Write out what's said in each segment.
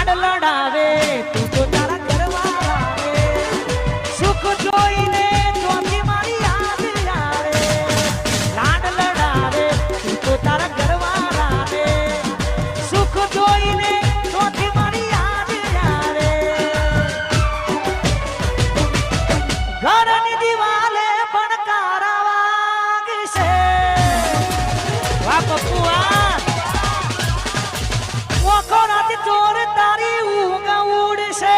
લાડ લડાવે તું તો તારા ઘરવાળા રે સુખ જોઈને તોથી મારી યાદ આવે લાડ લડાવે તું તો તારા ઘરવાળા રે સુખ જોઈને તોથી મારી યાદ આવે ઘરની દિવાલે પણ કારા વાગશે વાહ પપ્પુઆ ઓખોરાથી ચોર તારી ઊંઘ ઉડશે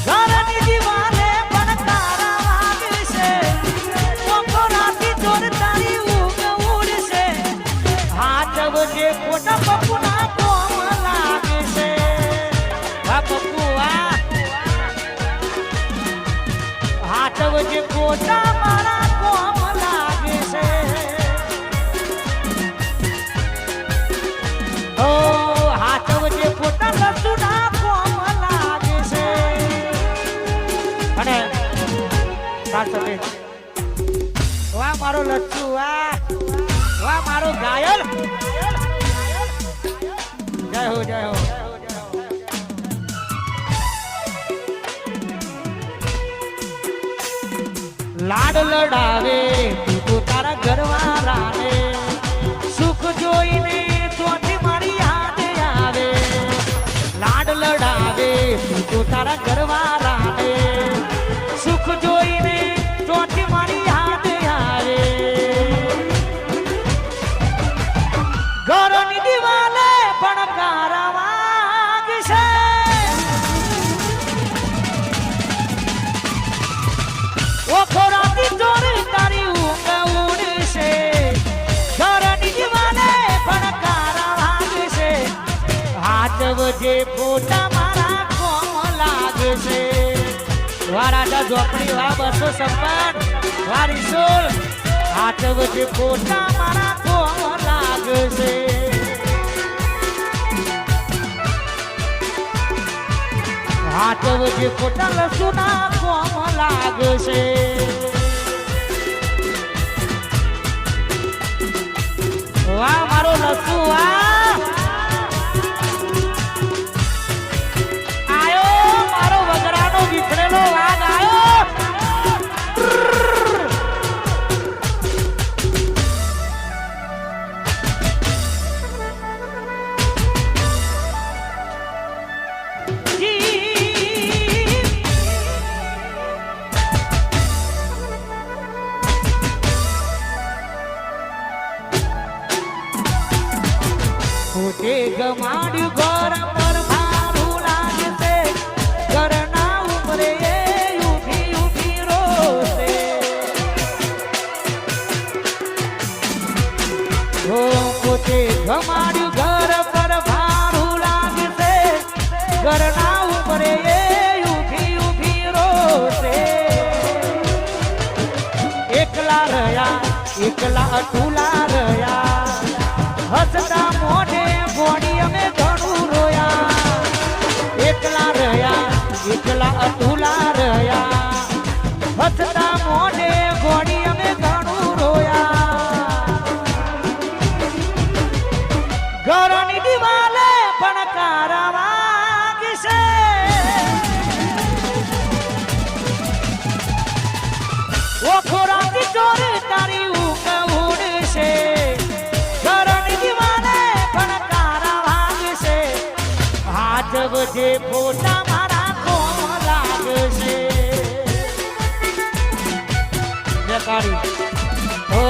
ઘરની દિવાલે પણ તારા વાગશે ઓખોરાથી ચોર તારી ઊંઘ ઉડશે હાથ વજે ખોટા પપ્પુના કોમ લાગશે વાહ પપ્પુઆ હાથ વજે ખોટા મારા કોમ લાગશે વાહ મારો લચ્છુ વાહ વાહ મારો ઘાયલ જય હો જય હો લાડ લડાવે તું તો તારા ઘરવાળા રે સુખ જોઈને તોથી મારી યાદ આવે લાડ લડાવે તું તો તારા ઘરવાળા રે સુખ જોઈને તોથી મારી યાદ આવે ઘરની દિવાલે પણ કારા વાગશે ઓખોરાથી ચોર તારી ઊંઘ ઉડશે ઘરની દિવાલે પણ કારા વાગશે હાથ વજે ફોટા મારા કોમ લાગશે વાહ રાજા ઝોપડી વાહ 256 વાહ રીસોલ હાથ વજે ફોટા મારા કોમ લાગશે હાથ વજે ફોટા લસુના કોમ લાગશે વાહ મારો લસુ વાહ આયો મારો વગરાનો વિખરેલો વાઘ આયો પોતે ગમાડ્યું ઘર પર ભારું લાગશે ઘરના ઉમરે ઉઠી ઉઠી રોશે પોતે ગમાડ્યું ઘર પર ભારું લાગશે ઘરના ઉમરે ઉઠી ઉઠી રોશે એકલા રહ્યા એકલા અટુલા રહ્યા હસતા મોઢે ગોળી અમે ઘણું રોયા એકલા રહ્યા એકલા અતુલા રહ્યા હસતા મોઢે ગોળી અમે ઘણું રોયા ઘરની દિવાલે પણ કારા વાગશે ઓખોરાથી ચોર તારી ઊંઘ ઉડશે વજે ફોટા મારા કોમ લાગશે ઓ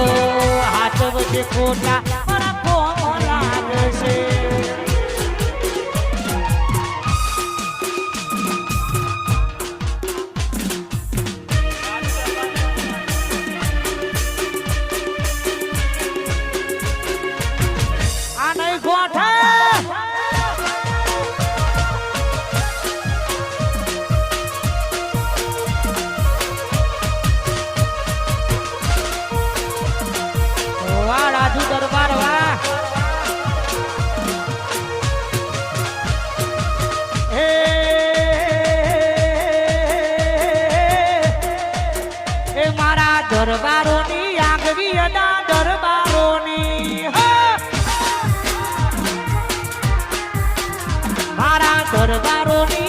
હાથ વજે ફોટા મારા કોમ લાગશે આ નહીં ગોઠા રાજુ દરબાર સરદારોની